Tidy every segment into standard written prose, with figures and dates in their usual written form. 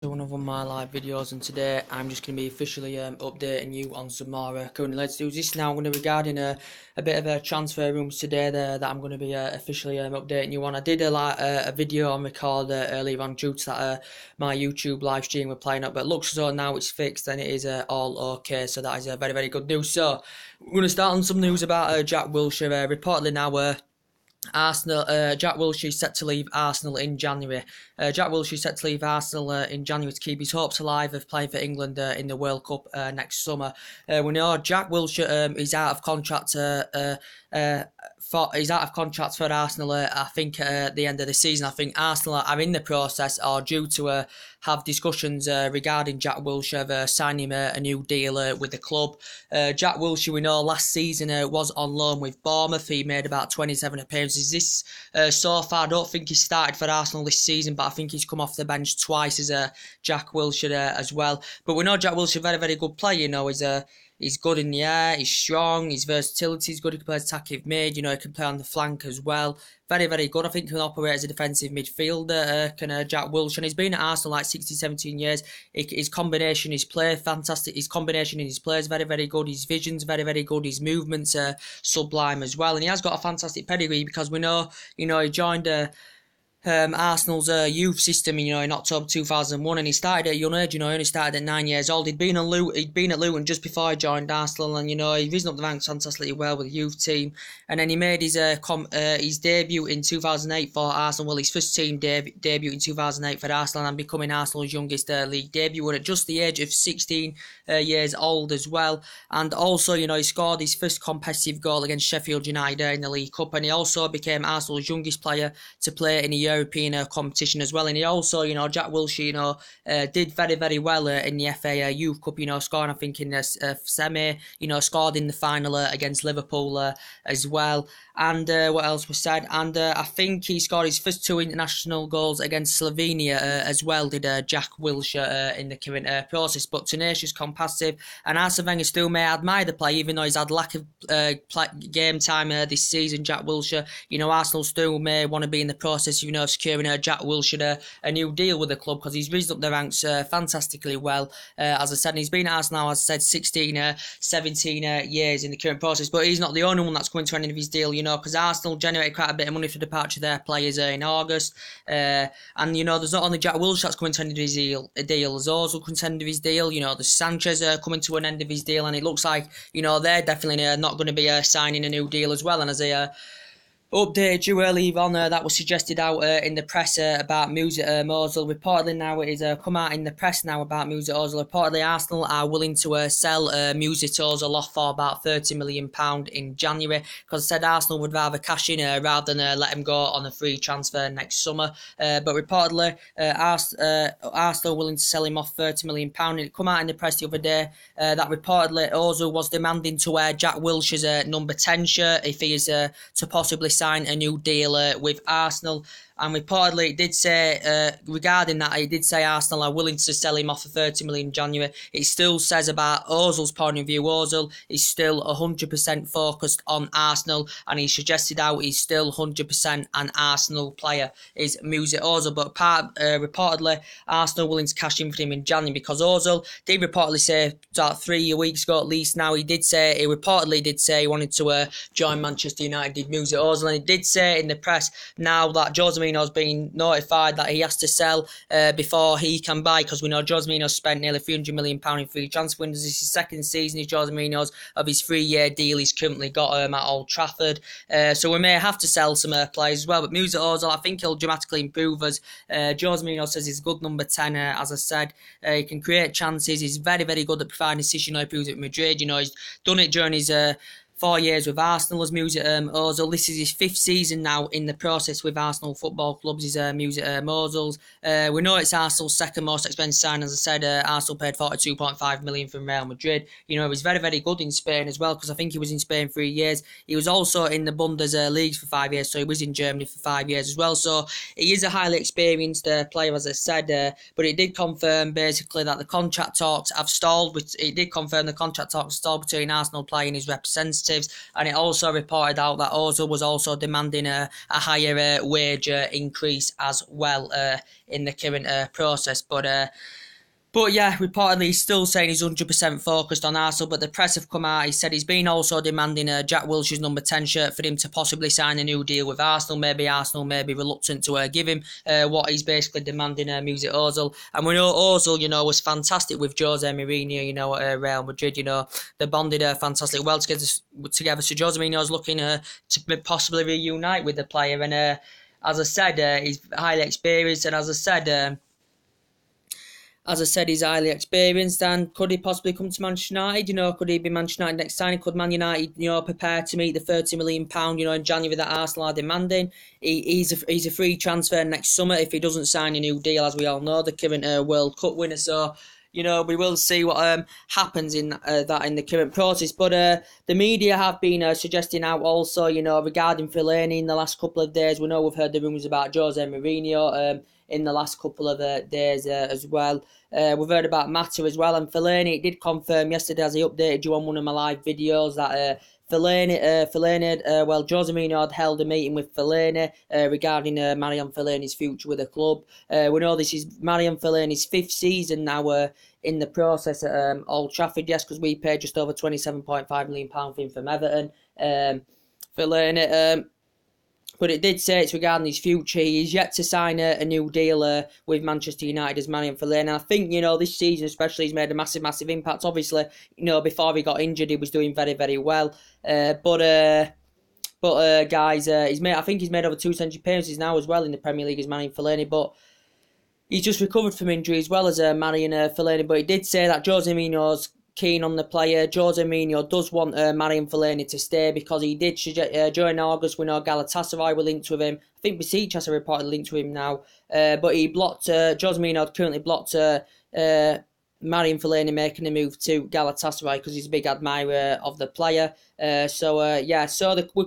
To one of my live videos, and today I'm just going to be officially updating you on some more current latest news. This now going to be regarding a bit of a transfer rooms today that I'm going to be officially updating you on. I did a video on record earlier on due to that my YouTube live stream were playing up, but it looks as though now it's fixed and it is all okay, so that is very good news. So we're going to start on some news about Jack Wilshire. Reportedly now Arsenal, Jack Wilshire is set to leave Arsenal in January. Jack Wilshire is set to leave Arsenal in January to keep his hopes alive of playing for England in the World Cup next summer. We know Jack Wilshire is out of contract. He's out of contract for Arsenal. I think at the end of the season. I think Arsenal are in the process or due to have discussions regarding Jack Wilshire signing a new deal with the club. Jack Wilshire, we know last season was on loan with Bournemouth. He made about 27 appearances. This so far, I don't think he started for Arsenal this season, but I think he's come off the bench twice as Jack Wilshire as well. But we know Jack Wilshire, very good player. You know, he's good in the air, he's strong, his versatility is good, he can play as attacking mid, you know, he can play on the flank as well. Very good. I think he can operate as a defensive midfielder, Jack Wilshire. And he's been at Arsenal like 16, 17 years. His combination, his play, fantastic. His combination in his play is very good. His vision's very good. His movements are sublime as well. And he has got a fantastic pedigree because we know, you know, he joined Arsenal's youth system, you know, in October 2001, and he started at a young age. You know, he only started at 9 years old. He'd been at Luton just before he joined Arsenal, and you know, he'd risen up the ranks fantastically well with the youth team. And then he made his debut in 2008 for Arsenal. Well, his first team debut in 2008 for Arsenal, and becoming Arsenal's youngest league debut at just the age of 16 years old as well. And also, you know, he scored his first competitive goal against Sheffield United in the League Cup, and he also became Arsenal's youngest player to play in a European competition as well. And he also, you know, Jack Wilshire, you know, did very well in the FA Youth Cup, you know, scoring I think in the semi, you know, scored in the final against Liverpool as well. And what else was said? And I think he scored his first two international goals against Slovenia as well, did Jack Wilshire in the current process. But tenacious, competitive, and Arsene Wenger still may admire the player, even though he's had lack of game time this season. Jack Wilshire, you know, Arsenal still may want to be in the process, you know, of securing Jack Wilshire a new deal with the club because he's risen up the ranks fantastically well. As I said, and he's been at Arsenal, as I said, 16, 17 years in the current process. But he's not the only one that's coming to an end of his deal, you know, because Arsenal generated quite a bit of money for the departure of their players in August. And, you know, there's not only Jack Wilshire that's coming to an end of his deal, there's Ozil coming to an end of his deal, you know, there's Sanchez coming to an end of his deal, and it looks like, you know, they're definitely not going to be signing a new deal as well. And as I updated you earlier on, that was suggested out in the press about Mesut Ozil. Reportedly now it is come out in the press now about Mesut Ozil. Reportedly Arsenal are willing to sell Mesut Ozil off for about £30 million in January, because I said Arsenal would rather cash in rather than let him go on a free transfer next summer. But reportedly Arsenal willing to sell him off £30 million. It come out in the press the other day that reportedly Ozil was demanding to wear Jack Wilshire's number 10 shirt if he is to possibly sign a new deal with Arsenal. And reportedly, it did say, regarding that, it did say Arsenal are willing to sell him off for £30 million in January. It still says about Ozil's point of view, Ozil is still 100% focused on Arsenal, and he suggested out he's still 100% an Arsenal player, is Mesut Ozil. But reportedly, Arsenal willing to cash in for him in January, because Ozil did reportedly say, 3 weeks ago at least now, he reportedly did say he wanted to join Manchester United, did Mesut Ozil, and he did say in the press now that Jose Mourinho's been notified that he has to sell before he can buy, because we know Jose Mourinho spent nearly £300 million in free transfer windows. This is his second season, Jose Mourinho's, of his 3-year deal he's currently got at Old Trafford. So we may have to sell some players as well. But Mesut Ozil, I think he'll dramatically improve us. Jose Mourinho says he's a good number 10, as I said. He can create chances. He's very good at providing assists. You know, he proves it at Madrid. You know, he's done it during his 4 years with Arsenal as Mesut Ozil. This is his 5th season now in the process with Arsenal Football Clubs, is Mesut Ozil's. We know it's Arsenal's second most expensive sign. As I said, Arsenal paid £42.5 million from Real Madrid. You know, he was very good in Spain as well, because I think he was in Spain 3 years. He was also in the Bundesliga for 5 years, so he was in Germany for 5 years as well. So he is a highly experienced player, as I said, but it did confirm basically that the contract talks have stalled. It did confirm the contract talks stalled between Arsenal playing his representative representatives, and it also reported out that Ozil was also demanding a higher wage increase as well in the current process. But yeah, reportedly he's still saying he's 100% focused on Arsenal, but the press have come out. He said he's been also demanding Jack Wilshire's number 10 shirt for him to possibly sign a new deal with Arsenal. Maybe Arsenal may be reluctant to give him what he's basically demanding, Mesut Ozil. And we know Ozil, was fantastic with Jose Mourinho, at Real Madrid. They bonded fantastically well together. So Jose Mourinho's looking to possibly reunite with the player. And as I said, he's highly experienced, and as I said, he's highly experienced, and could he possibly come to Manchester United? Could he be Manchester United next time? Could Man United, prepare to meet the £30 million, in January that Arsenal are demanding? He's a free transfer next summer if he doesn't sign a new deal, as we all know, the current World Cup winner. So, we will see what happens in the current process. But the media have been suggesting out also, regarding Fellaini in the last couple of days. We know we've heard the rumours about Jose Mourinho in the last couple of days as well. We've heard about Mata as well, and Fellaini did confirm yesterday, as he updated you on one of my live videos, that Jose Mourinho had held a meeting with Fellaini regarding Marian Fellaini's future with the club. We know this is Marian Fellaini's 5th season now in the process at Old Trafford, yes, because we paid just over £27.5 million for him from Everton. Fellaini... But it did say it's regarding his future. He's yet to sign a new deal with Manchester United as Marian Fellaini. And I think, this season especially, he's made a massive, massive impact. Obviously, before he got injured, he was doing very, very well. Guys, I think he's made over 200 appearances now as well in the Premier League as Marian Fellaini. But he's just recovered from injury as well as Marian Fellaini. But he did say that Jose Mourinho's keen on the player. Jose Mourinho does want Marian Fellaini to stay, because he did suggest during August, we know Galatasaray were linked with him. I think Besiktas have reported linked to him now, but he blocked. Jose Mourinho currently blocked Marian Fellaini making a move to Galatasaray because he's a big admirer of the player. We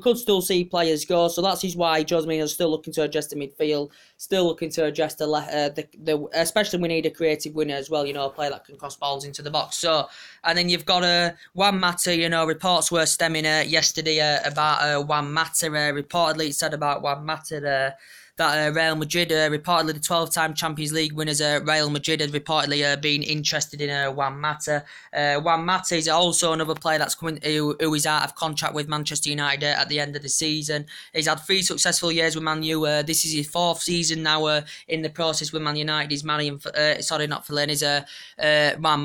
could still see players go. So that's why Jose Mourinho is still looking to address the midfield, still looking to address the especially we need a creative winner as well. A player that can cross balls into the box. So, and then you've got Juan Mata. Reports were stemming yesterday about Juan Mata. Reportedly, it said about Juan Mata that Real Madrid, reportedly the 12-time Champions League winners, Real Madrid had reportedly been interested in Juan Mata. Juan Mata is also another player that's coming who is out of contract with Manchester United at the end of the season. He's had 3 successful years with Man U. This is his 4th season now in the process with Man United. He's Juan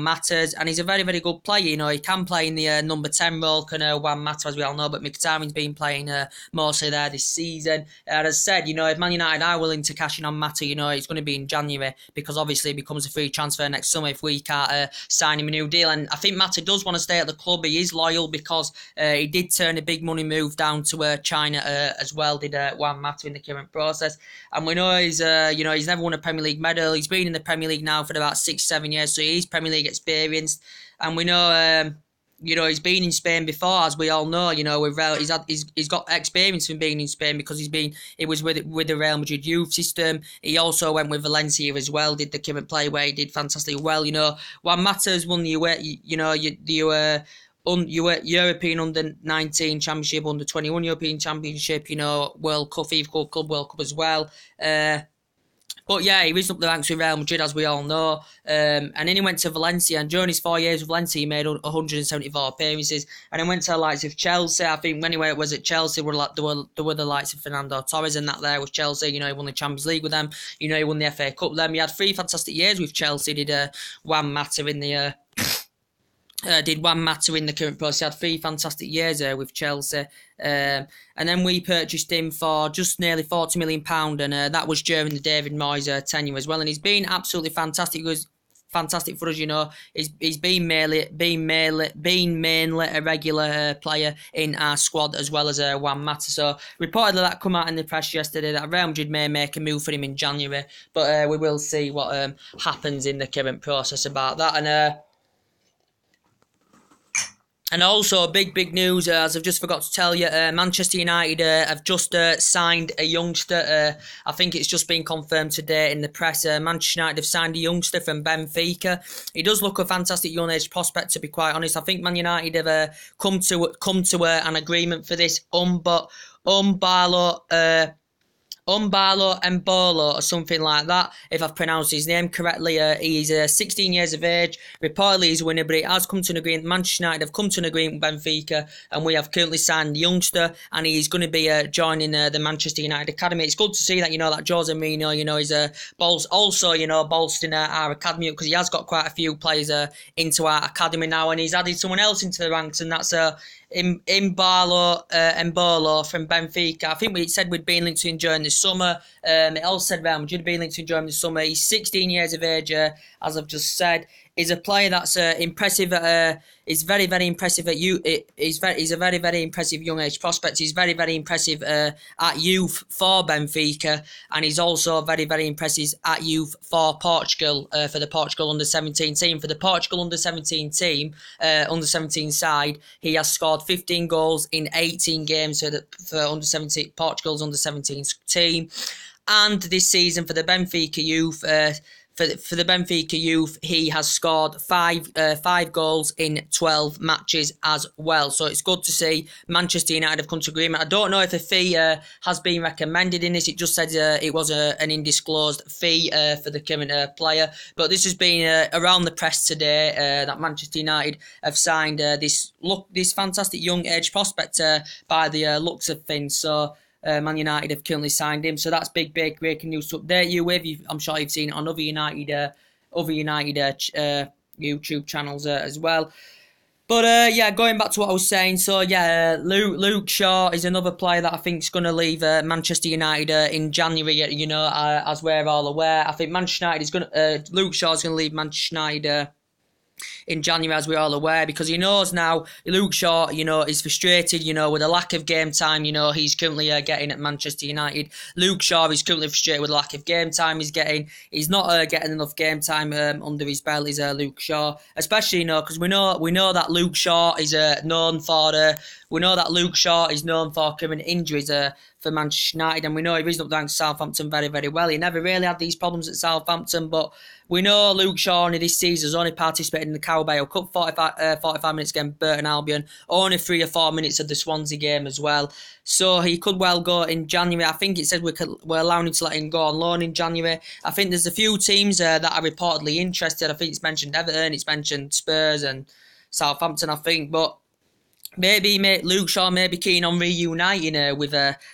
Mata, and he's a very, very good player. He can play in the number 10 role, Juan Mata, as we all know, but Mkhitaryan's been playing mostly there this season. As I said, if Man United are willing to cash in on Mata, it's going to be in January, because obviously it becomes a free transfer next summer if we can't sign him a new deal. And I think Mata does want to stay at the club. He is loyal, because he did turn a big money move down to China as well, did Juan Mata in the current process. And we know he's never won a Premier League medal. He's been in the Premier League now for about 6-7 years, so he's Premier League experienced. And we know he's been in Spain before, as we all know. He's got experience from being in Spain, because he was with the Real Madrid youth system. He also went with Valencia as well. Did the current play where he did fantastically well. Juan Mata has won the European Under-19 Championship, Under-21 European Championship. World Cup, FIFA Club World Cup as well. But yeah, he risen up the ranks with Real Madrid, as we all know. And then he went to Valencia, and during his 4 years with Valencia, he made 174 appearances. And then went to the likes of Chelsea. I think when he was at Chelsea, there were the likes of Fernando Torres and that there with Chelsea. He won the Champions League with them. He won the FA Cup with them. He had 3 fantastic years with Chelsea. Did Juan Mata in the... did Juan Mata in the current process. He had 3 fantastic years with Chelsea. And then we purchased him for just nearly £40 million, and that was during the David Moyes tenure as well. And he's been absolutely fantastic. He was fantastic for us, He's been mainly a regular player in our squad, as well as Juan Mata. So reportedly that come out in the press yesterday that Real Madrid may make a move for him in January, but we will see what happens in the current process about that. And And also, big news, as I've just forgot to tell you, Manchester United have just signed a youngster. I think it's just been confirmed today in the press. Manchester United have signed a youngster from Benfica. He does look a fantastic young age prospect, to be quite honest. I think Man United have come to an agreement for this Umbalo Mbolo or something like that, if I've pronounced his name correctly. He's 16 years of age. Reportedly he's a winner, but it has come to an agreement. Manchester United have come to an agreement with Benfica, and we have currently signed the youngster, and he's going to be joining the Manchester United Academy. It's good to see that, that Jose Mourinho, is also, bolstering our academy, because he has got quite a few players into our academy now, and he's added someone else into the ranks, and that's Mbolo from Benfica. I think we said we'd been linked to him during the summer. It all said Real Madrid been linked to him during the summer. He's 16 years of age, as I've just said. He's a player that's impressive. He's very impressive at youth. He's a very impressive young age prospect. He's very impressive at youth for Benfica, and he's also very impressive at youth for Portugal, for the Portugal under-17 team. For the Portugal under-17 team, under-17 side, he has scored 15 goals in 18 games for under-17 Portugal's under-17 team. And this season for the Benfica youth, for the Benfica youth, he has scored five goals in 12 matches as well. So it's good to see Manchester United have come to agreement. I don't know if a fee has been recommended in this. It just said it was an undisclosed fee for the current player. But this has been around the press today that Manchester United have signed this fantastic young age prospect by the looks of things. So Man United have currently signed him, so that's big breaking news to update you with. I'm sure you've seen it on other United YouTube channels as well. But going back to what I was saying, so Luke Shaw is another player that I think is going to leave Manchester United in January. As we're all aware, I think Manchester United is going to Luke Shaw is going to leave Manchester United in January, as we're all aware, because he knows now, Luke Shaw, is frustrated, with the lack of game time, he's currently getting at Manchester United. Luke Shaw is currently frustrated with the lack of game time he's getting. He's not getting enough game time under his belt, is Luke Shaw. Especially, because we know that Luke Shaw is known for current injuries for Manchester United, and we know he risen up down to Southampton very well. He never really had these problems at Southampton, but we know Luke Shaw only this season has only participated in the Carabao Cup, 45 minutes against Burton Albion, only 3 or 4 minutes of the Swansea game as well. So he could well go in January. I think it said we're allowing him to let him go on loan in January. I think there's a few teams that are reportedly interested. I think it's mentioned Everton, it's mentioned Spurs and Southampton, I think, but maybe Luke Shaw may be keen on reuniting with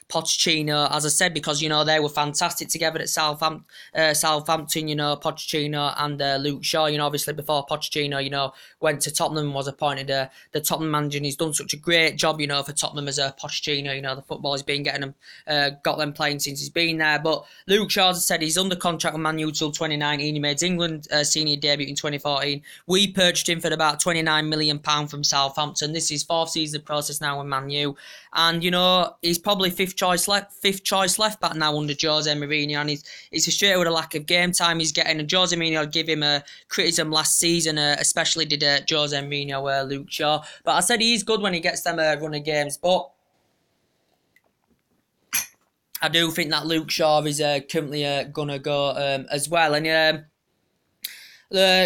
Pochettino, as I said, because they were fantastic together at Southampton. Pochettino and Luke Shaw. Obviously before Pochettino, went to Tottenham, was appointed the Tottenham manager, and he's done such a great job, for Tottenham as a Pochettino. The football he's been getting them, got them playing since he's been there. But Luke Shaw, as I said, he's under contract with Man U till 2019. He made his England senior debut in 2014. We purchased him for about £29 million from Southampton. This is fourth season process now with Man U, and he's probably fifth choice left back now under Jose Mourinho, and he's frustrated with a lack of game time he's getting. And Jose Mourinho gave him a criticism last season, especially did Jose Mourinho Luke Shaw. But I said he's good when he gets them run of games, but I do think that Luke Shaw is currently gonna go as well. And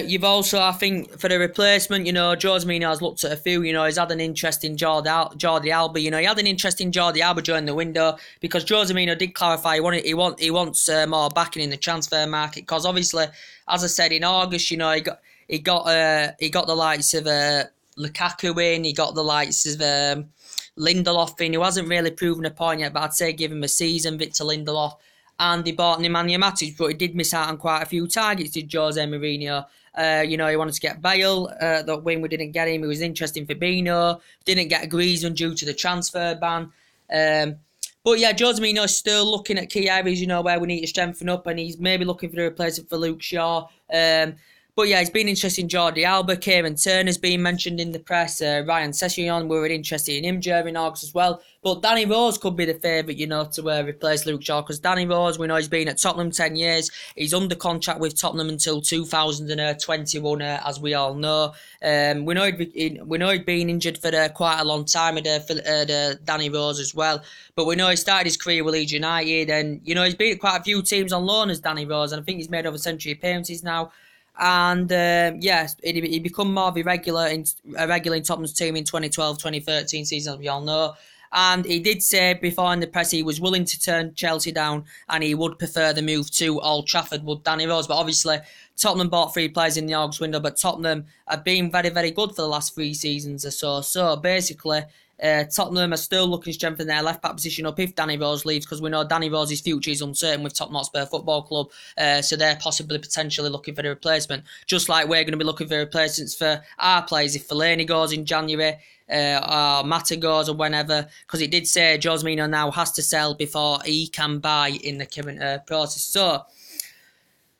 you've also, I think, for the replacement, Jose Mourinho has looked at a few. He's had an interest in Jordi Alba. He had an interest in Jordi Alba during the window, because Jose Mourinho did clarify he wants more backing in the transfer market. Because obviously, as I said, in August, he got the likes of Lukaku in. He got the likes of Lindelof in, who hasn't really proven a point yet, but I'd say give him a season, Victor Lindelof. And he bought Nemanja Matic, but he did miss out on quite a few targets, did Jose Mourinho. He wanted to get Bale, that when we didn't get him. He was interested in Fabinho, didn't get Griezmann due to the transfer ban. But yeah, Jose Mourinho is still looking at key areas, where we need to strengthen up, and he's maybe looking for a replacement for Luke Shaw. But yeah, it's been interesting. Jordi Alba, Kieran Turner's been mentioned in the press. Ryan Sessegnon, we were interested in him during August as well. But Danny Rose could be the favourite, to replace Luke Shaw, because Danny Rose, we know he's been at Tottenham 10 years. He's under contract with Tottenham until 2021, as we all know. We know he'd been injured for quite a long time for Danny Rose as well. But we know he started his career with Leeds United, and he's been at quite a few teams on loan as Danny Rose, and I think he's made over a century appearances now. And he become more of a regular in Tottenham's team in 2012-2013 season, as we all know. And he did say before in the press he was willing to turn Chelsea down and he would prefer the move to Old Trafford, would Danny Rose. But obviously, Tottenham bought 3 players in the August window, but Tottenham have been very, very good for the last 3 seasons or so. So basically, Tottenham are still looking to strengthen their left-back position up if Danny Rose leaves, because we know Danny Rose's future is uncertain with Tottenham Hotspur Football Club, so they're potentially looking for a replacement. Just like we're going to be looking for replacements for our players if Fellaini goes in January, or Mata goes or whenever, because it did say Jose Mourinho now has to sell before he can buy in the current process. So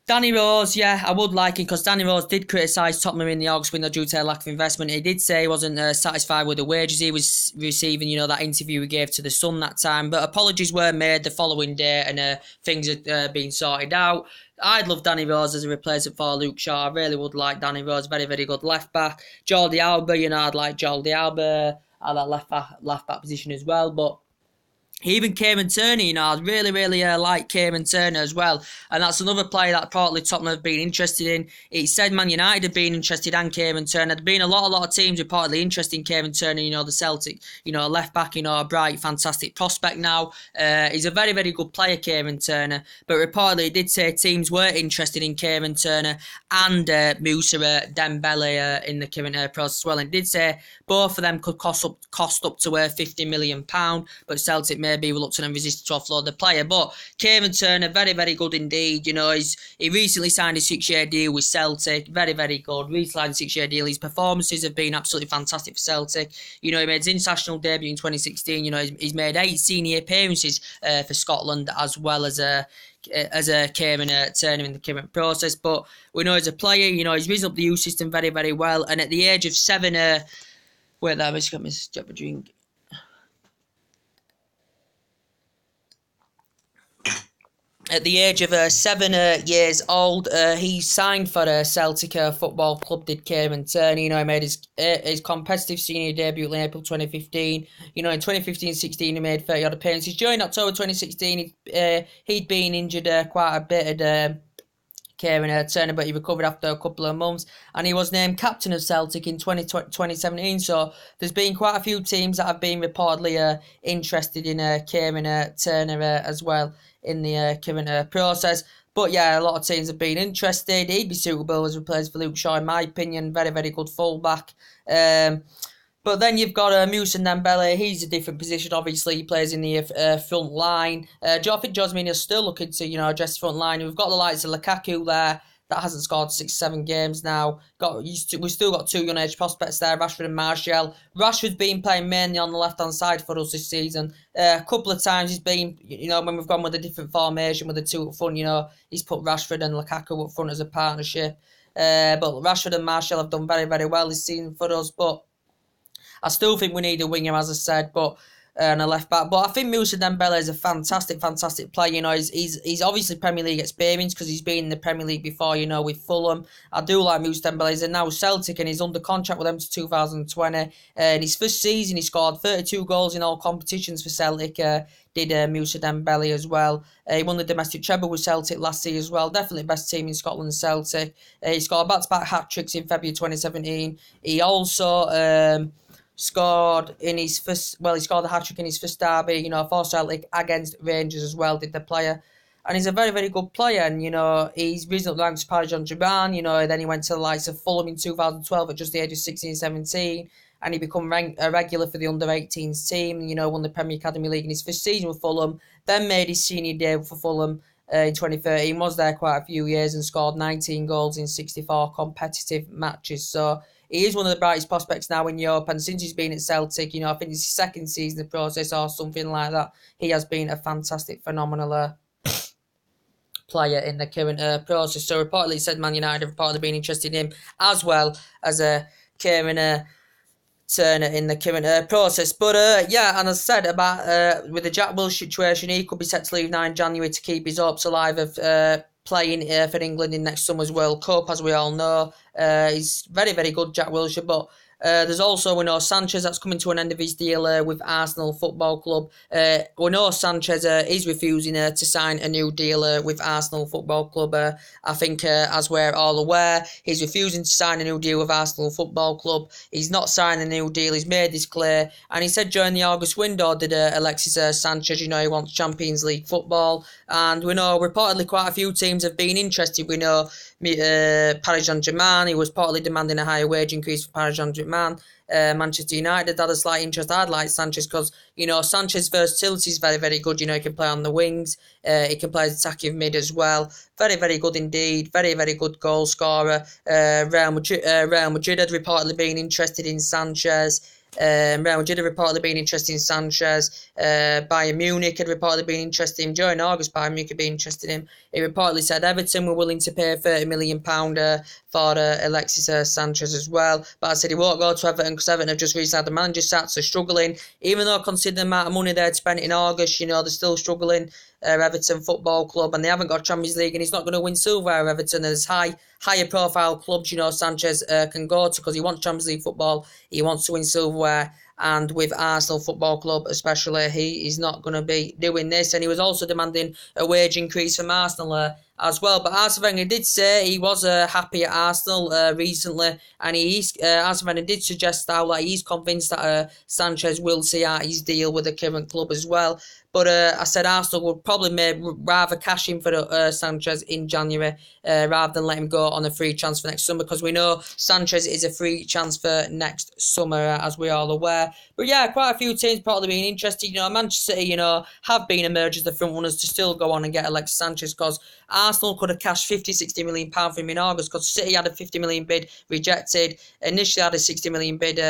Danny Rose, yeah, I would like him, because Danny Rose did criticise Tottenham in the August window due to their lack of investment. He did say he wasn't satisfied with the wages he was receiving, that interview he gave to The Sun that time. But apologies were made the following day and things had been sorted out. I'd love Danny Rose as a replacement for Luke Shaw. I really would like Danny Rose, very, very good left-back. Jordi Alba, I'd like Jordi Alba at that left-back position as well, but even Kieran Turner, I'd really, really like Kieran Turner as well. And that's another player that probably Tottenham have been interested in. It said Man United have been interested in Kieran Turner. There've been a lot of teams reportedly interested in Kieran Turner, the Celtic, left back, a bright, fantastic prospect now. He's a very, very good player, Kieran Turner. But reportedly it did say teams were interested in Kieran Turner and Moussa Dembele in the current process as well. And it did say both of them could cost up to £50 million, but Celtic may be reluctant and resistant to offload the player. But Kieran Turner, very, very good indeed. He recently signed a 6-year deal with Celtic. Very, very good. Recently signed a 6-year deal. His performances have been absolutely fantastic for Celtic. He made his international debut in 2016. He's made 8 senior appearances for Scotland, as well as Kieran Turner in the current process. But we know as a player, he's risen up the youth system very, very well. And at the age of 7, wait there, I just got my step of drink. At the age of 7 years old, he signed for Celtic Football Club, did Kieran Turner. He made his competitive senior debut in April 2015. In 2015-16, he made 30-odd appearances. During October 2016, he'd been injured quite a bit at Kieran Turner, but he recovered after a couple of months, and he was named captain of Celtic in 2017. So there's been quite a few teams that have been reportedly interested in Kieran Turner as well in the current process. But yeah, a lot of teams have been interested. He'd be suitable as a replacement for Luke Shaw, in my opinion. Very, very good fullback. But then you've got Moussa Dembele. He's a different position. Obviously, he plays in the front line. I think Jose Mourinho is still looking to address the front line. We've got the likes of Lukaku there that hasn't scored 6-7 games now. We've still got 2 young age prospects there, Rashford and Martial. Rashford's been playing mainly on the left-hand side for us this season. A couple of times he's been, when we've gone with a different formation with the 2 up front, he's put Rashford and Lukaku up front as a partnership. But Rashford and Martial have done very, very well this season for us. But I still think we need a winger, as I said, and a left back. But I think Moussa Dembele is a fantastic, fantastic player. He's obviously Premier League experience because he's been in the Premier League before, with Fulham. I do like Moussa Dembele. He's now Celtic and he's under contract with them to 2020. In his first season, he scored 32 goals in all competitions for Celtic. Did Moussa Dembele as well. He won the domestic treble with Celtic last season as well. Definitely best team in Scotland, Celtic. He scored back-to-back hat-tricks in February 2017. He also scored he scored a hat-trick in his first derby, for Celtic against Rangers as well, did the player. And he's a very, very good player. And, he's risen up the ranks of Paris Saint-Germain. Then he went to the likes of Fulham in 2012 at just the age of 16, 17. And he became a regular for the under-18s team. Won the Premier Academy League in his first season with Fulham. Then made his senior debut for Fulham in 2013. Was there quite a few years and scored 19 goals in 64 competitive matches. So he is one of the brightest prospects now in Europe, and since he's been at Celtic, I think it's his 2nd season in the process or something like that. He has been a fantastic, phenomenal player in the current process. So reportedly said Man United have reportedly been interested in him, as well as Kieran Turner in the current process. But yeah, and as I said about with the Jack Wilshere situation, he could be set to leave now in January to keep his hopes alive of playing for England in next summer's World Cup. As we all know, he's very, very good, Jack Wilshere, but there's also, we know, Sanchez that's coming to an end of his deal with Arsenal Football Club. We know Sanchez is refusing to sign a new deal with Arsenal Football Club. I think, as we're all aware, he's refusing to sign a new deal with Arsenal Football Club. He's not signing a new deal. He's made this clear. And he said during the August window, did Alexis Sanchez, he wants Champions League football. And we know reportedly quite a few teams have been interested. We know Paris Saint-Germain, he was partly demanding a higher wage increase for Paris Saint-Germain. Manchester United had a slight interest. I'd like Sanchez because, Sanchez's versatility is very, very good. He can play on the wings. He can play as attacking mid as well. Very, very good indeed. Very, very good goal scorer. Real Madrid had reportedly been interested in Sanchez. Real Madrid had reportedly been interested in Sanchez. Bayern Munich had reportedly been interested in him. During August, Bayern Munich had been interested in him. He reportedly said Everton were willing to pay £30 million for Alexis Sanchez as well. But I said he won't go to Everton because Everton have just recently had the manager sacked, so struggling. Even though considering the amount of money they'd spent in August, they're still struggling. Everton Football Club, and they haven't got Champions League, and he's not going to win silverware. Everton, there's higher profile clubs, Sanchez can go to because he wants Champions League football. He wants to win silverware, and with Arsenal Football Club especially, he is not going to be doing this. And he was also demanding a wage increase from Arsenal as well. But Arsene Wenger did say he was happy at Arsenal recently, and Arsene Wenger did suggest that he's convinced that Sanchez will see out his deal with the current club as well. But I said Arsenal would probably rather cash in for Sanchez in January rather than let him go on a free transfer next summer, because we know Sanchez is a free transfer next summer, as we are all aware. But yeah, quite a few teams probably being interested. Manchester City, have been emerged as the front runners to still go on and get Alexis Sanchez, because Arsenal could have cashed £50-60 million for him in August, because City had a £50 million bid rejected. Initially had a £60 million bid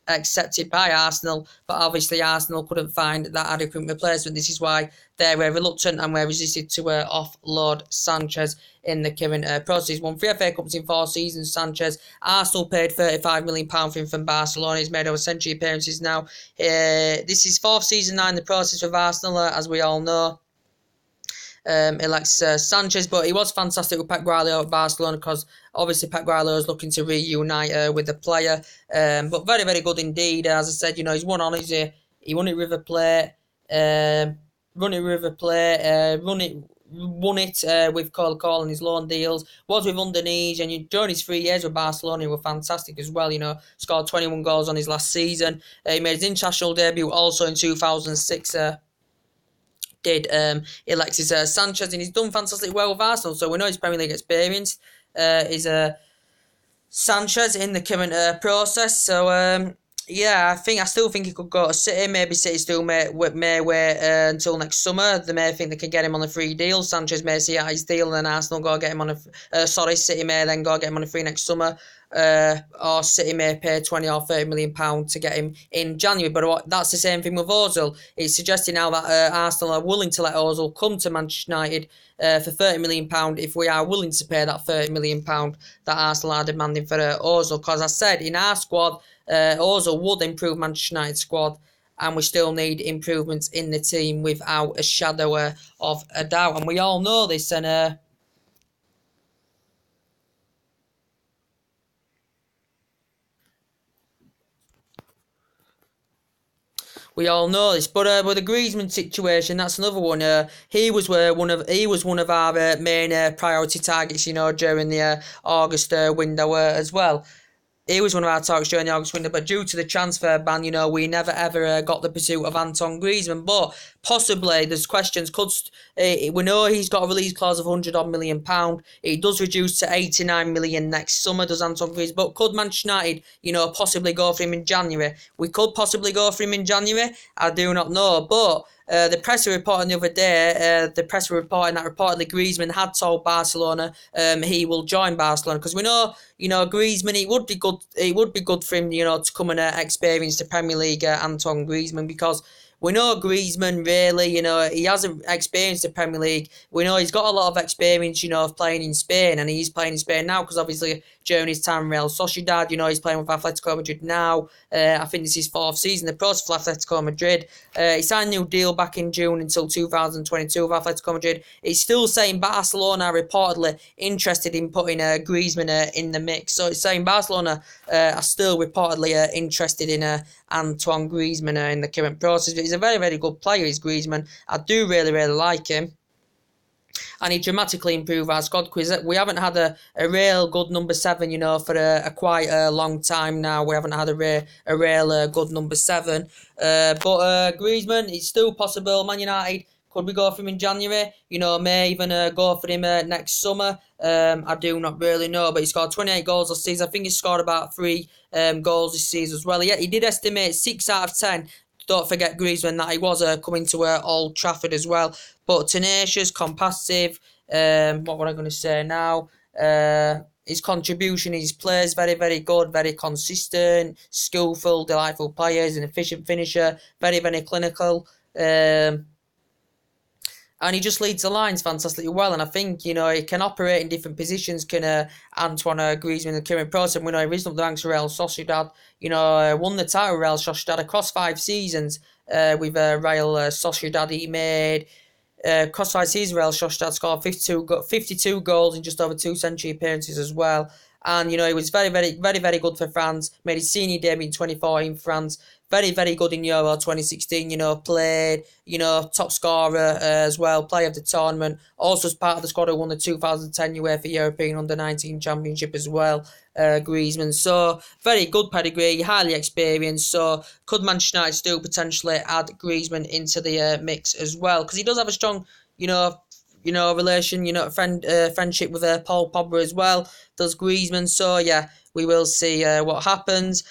accepted by Arsenal, but obviously Arsenal couldn't find that adequate replacement. This is why they were reluctant and were resisted to offload Sanchez in the current process. He's won 3 FA Cups in 4 seasons, Sanchez. Arsenal paid £35 million for him from Barcelona. He's made over century appearances now. This is 4th season now in the process with Arsenal, as we all know. Alexis Sanchez, but he was fantastic with Pep Guardiola at Barcelona, because obviously Pep Guardiola is looking to reunite with the player. But very, very good indeed. As I said, he's won on he won it River Plate, won it with Cole and his loan deals. Was with Underneath, and during his 3 years with Barcelona, he were fantastic as well. Scored 21 goals on his last season. He made his international debut also in 2006. Did Alexis Sanchez, and he's done fantastically well with Arsenal, so we know his Premier League experience is Sanchez in the current process. So yeah, I still think he could go to City. Maybe City still may wait until next summer. They may think they can get him on a free deal. Sanchez may see out his deal, and then Arsenal go get him on City may then go get him on a free next summer. Or City may pay £20 or £30 million to get him in January. But that's the same thing with Ozil. It's suggesting now that Arsenal are willing to let Ozil come to Manchester United for £30 million if we are willing to pay that £30 million that Arsenal are demanding for Ozil. Because I said, in our squad, Ozil would improve Manchester United's squad, and we still need improvements in the team without a shadow of a doubt. And we all know this, and we all know this, but with the Griezmann situation, that's another one. He was one of our main priority targets, during the August window as well. He was one of our targets during the August window, but due to the transfer ban, we never ever got the pursuit of Antoine Griezmann. But possibly there's questions. We know he's got a release clause of £100 million. It does reduce to £89 million next summer, does Antoine Griezmann. But could Manchester United, possibly go for him in January? We could possibly go for him in January. I do not know, but the press reporting the other day, that reportedly Griezmann had told Barcelona he will join Barcelona, because we know, Griezmann, it would be good for him, to come and experience the Premier League, Antoine Griezmann, because we know Griezmann, really, he hasn't experienced the Premier League. We know he's got a lot of experience, of playing in Spain, and he's playing in Spain now because obviously during his time in Real Sociedad, he's playing with Atletico Madrid now. I think this is his 4th season, the process for Atletico Madrid. He signed a new deal back in June until 2022 with Atletico Madrid. He's still saying Barcelona are reportedly interested in putting Griezmann in the mix. So it's saying Barcelona are still reportedly interested in Antoine Griezmann in the current process. He's a very, very good player, is Griezmann. I do really, really like him. And he dramatically improved our squad because we haven't had a real good number 7, for a quite a long time now. We haven't had a real good number 7. But Griezmann, it's still possible. Man United, could we go for him in January? May even go for him next summer. I do not really know, but he scored 28 goals this season. I think he scored about 3 goals this season as well. He did estimate 6 out of 10. Don't forget Griezmann that he was coming to Old Trafford as well. But tenacious, compassive. What were I going to say now? His contribution, his play is very, very good, very consistent, skillful, delightful player. He's an efficient finisher, very, very clinical. And he just leads the lines fantastically well. And I think, he can operate in different positions. Can Antoine Griezmann in the current process. We know he risen up the ranks of Real Sociedad. Won the title with Real Sociedad across 5 seasons with Real Sociedad. He made across 5 seasons Real Sociedad scored 52 goals in just over 2 century appearances as well. And, he was very, very, very, very good for France. Made his senior debut in 2014 France. Very, very good in Euro 2016, played, top scorer as well, player of the tournament. Also as part of the squad who won the 2010 UEFA European Under-19 Championship as well, Griezmann. So, very good pedigree, highly experienced. So, could Manchester United still potentially add Griezmann into the mix as well? Because he does have a strong, relation, friendship with Paul Pogba as well. Does Griezmann. So, yeah, we will see what happens.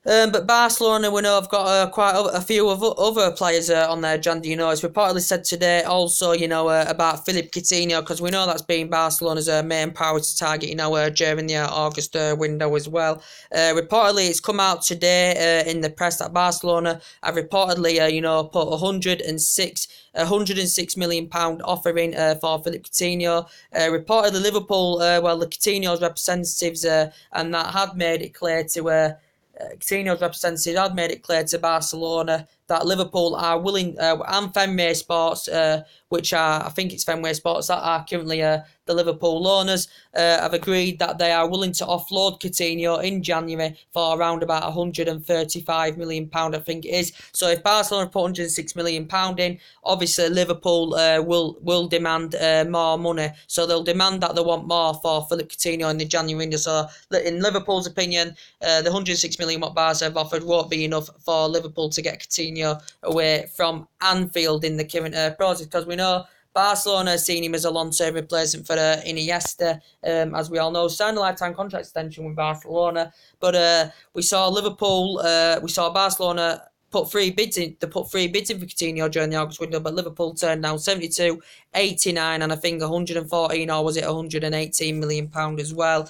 But Barcelona, we know, have got quite a few of other players on their agenda. It's reportedly said today also, about Philippe Coutinho, because we know that's been Barcelona's main priority target, during the August window as well. Reportedly, it's come out today in the press that Barcelona have reportedly, put £106 million offer in for Philippe Coutinho. Reportedly, Liverpool, the Coutinho's representatives and that had made it clear to Coutinho's representative had made it clear to Barcelona that Liverpool are willing, and Fenway Sports, which are, I think it's Fenway Sports, that are currently the Liverpool owners, have agreed that they are willing to offload Coutinho in January for around about £135 million, I think it is. So if Barcelona put £106 million in, obviously Liverpool will demand more money. So they'll demand that they want more for Philippe Coutinho in the January window. So in Liverpool's opinion, the £106 million what Barca have offered won't be enough for Liverpool to get Coutinho away from Anfield in the current process, because we know Barcelona has seen him as a long-term replacement for Iniesta, as we all know, signed a lifetime contract extension with Barcelona. But we saw Barcelona put 3 bids in. They put 3 bids in for Coutinho during the August window, but Liverpool turned down 72, 89, and I think 114 or was it 118 million pound as well.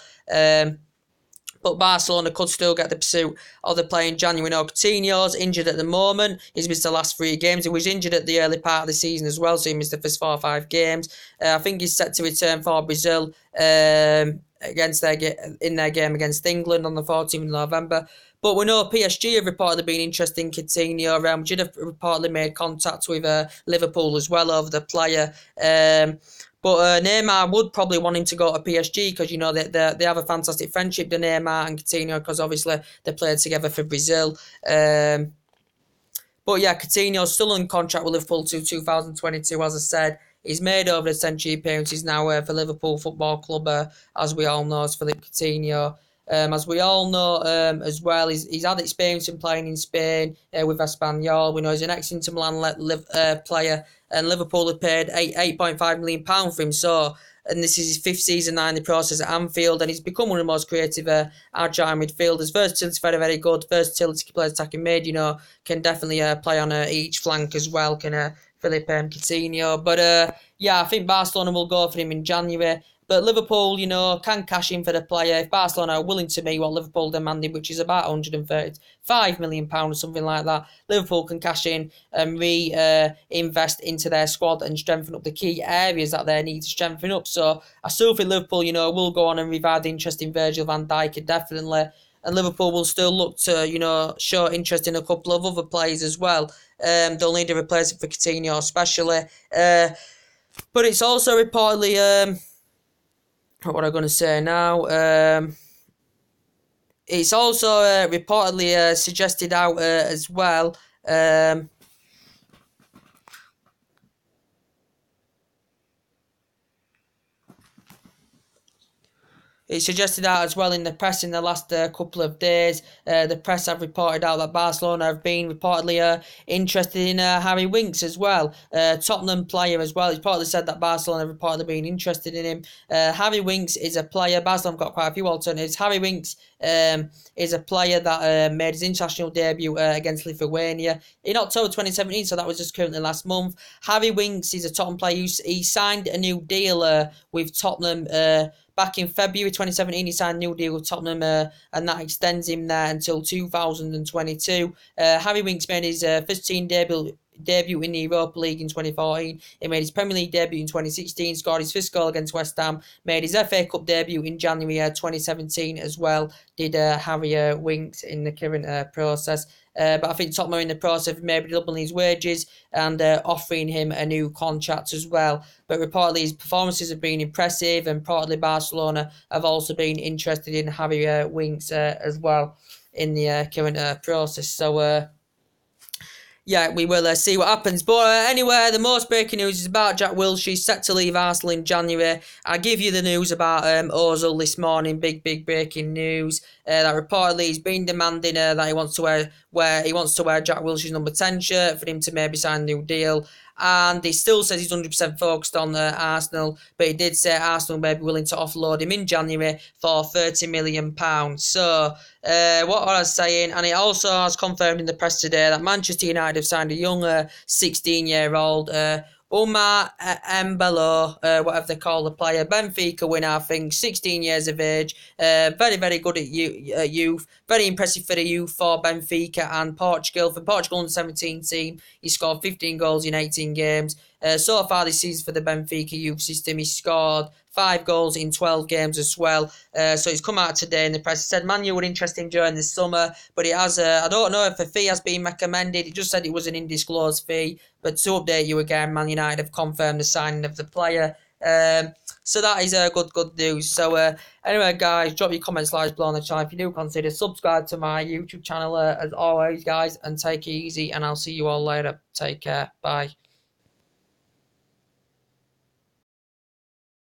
But Barcelona could still get the pursuit of the player in January. No, Coutinho's injured at the moment. He's missed the last 3 games. He was injured at the early part of the season as well, so he missed the first 4 or 5 games. I think he's set to return for Brazil in their game against England on the 14th of November. But we know PSG have reportedly been interested in Coutinho. Real Madrid have reportedly made contact with Liverpool as well over the player. But Neymar would probably want him to go to PSG because, they have a fantastic friendship, the Neymar and Coutinho, because obviously they played together for Brazil. But yeah, Coutinho's still in contract with Liverpool to 2022, as I said. He's made over the century appearances now for Liverpool Football Club, as we all know, as Philippe Coutinho. As we all know as well, he's had experience in playing in Spain with Espanyol. We know he's an ex-Inter Milan player, and Liverpool have paid £8.5 million for him. So, and this is his 5th season now in the process at Anfield, and he's become one of the most creative, agile midfielders. Versatility very, very good. Versatility plays attacking mid, can definitely play on each flank as well, can Philippe Coutinho. But yeah, I think Barcelona will go for him in January. But Liverpool, you know, can cash in for the player if Barcelona are willing to meet what Liverpool demanded, which is about £135 million or something like that. Liverpool can cash in and reinvest into their squad and strengthen up the key areas that they need to strengthen up. So I still think Liverpool, you know, will go on and revive the interest in Virgil van Dijk, definitely. And Liverpool will still look to, you know, show interest in a couple of other players as well. They'll need a replacement for Coutinho especially. But it's also reportedly... what am I going to say now? It's also reportedly suggested out as well. It's suggested out as well in the press in the last couple of days. The press have reported out that Barcelona have been reportedly interested in Harry Winks as well. Tottenham player as well. It's reportedly said that Barcelona have reportedly been interested in him. Harry Winks is a player. Barcelona have got quite a few alternatives. Harry Winks is a player that made his international debut against Lithuania in October 2017, so that was just currently last month. Harry Winks is a Tottenham player. He signed a new deal with Tottenham back in February 2017. He signed a new deal with Tottenham and that extends him there until 2022. Harry Winks made his first team debut in the Europa League in 2014. He made his Premier League debut in 2016, scored his first goal against West Ham, made his FA Cup debut in January 2017 as well, did Harry Winks in the current process. But I think Tottenham are in the process of maybe doubling his wages and offering him a new contract as well. But reportedly his performances have been impressive, and reportedly Barcelona have also been interested in Harry Winks as well in the current process. So yeah, we will see what happens. But anyway, the most breaking news is about Jack Wilshire. He's set to leave Arsenal in January. I give you the news about Ozil this morning. Big breaking news. That reportedly he's been demanding that he wants to wear Jack Wilshire's number 10 shirt for him to maybe sign a new deal. And he still says he's 100% focused on Arsenal, but he did say Arsenal may be willing to offload him in January for £30 million. So, what I was saying, and it also has confirmed in the press today that Manchester United have signed a young 16-year-old Umar Embolo, whatever they call the player, Benfica winner, I think, 16 years of age, very good at youth, very impressive for the youth for Benfica and Portugal. For Portugal under 17 team, he scored 15 goals in 18 games. So far this season for the Benfica youth system, he scored 5 goals in 12 games as well. So he's come out today in the press. He said Man U would interest him during the summer, but it has I don't know if a fee has been recommended. It just said it was an undisclosed fee. But to update you again, Man United have confirmed the signing of the player. So that is good news. So anyway, guys, drop your comments, likes below on the channel. If you do, consider subscribe to my YouTube channel as always, guys, and take it easy. And I'll see you all later. Take care. Bye.